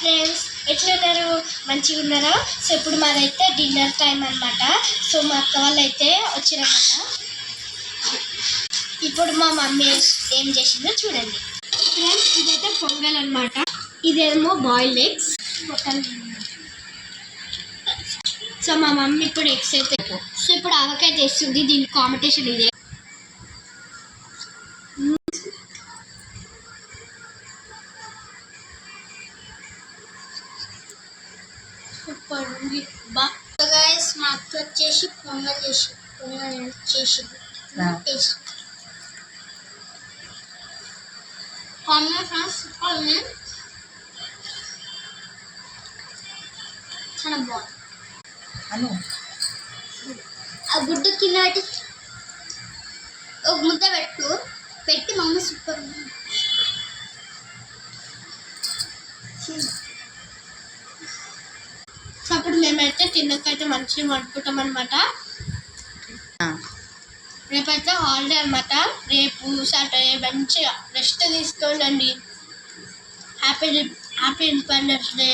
Friends, ఎట్లున్నారు? మంచిగా ఉన్నారా? సో ఇప్పుడు మాదైతే డిన్నర్ టైం అనమాట. సో మా అక్క వాళ్ళు అయితే వచ్చిరన్నమాట. ఇప్పుడు మా మమ్మీ ఏం చేసిందో చూడండి ఫ్రెండ్స్. ఇదైతే పొంగల్ అనమాట, ఇదేమో బాయిల్డ్ ఎగ్స్. సో మా మమ్మీ ఇప్పుడు ఎగ్స్ అయితే, సో ఇప్పుడు ఆవకాయ చేస్తుంది. దీని కాంపిటీషన్ ఇదే. సూపర్ ఉంది బా. గైస్ మా అక్క వచ్చేసి పొంగల్ చేసింది. చాలా బాగుంది. ఆ గుడ్డు కింద పెట్టి ఒక ముద్ద పెట్టి మమ్మీ సూపర్ ఉంది. సో అప్పుడు మేమైతే తిన్నకైతే మంచిగా వండుకుంటాం అనమాట. రేపైతే హాలిడే అనమాట. రేపు సాటర్డే మంచిగా రెస్ట్ తీసుకోండి. Happy independence day.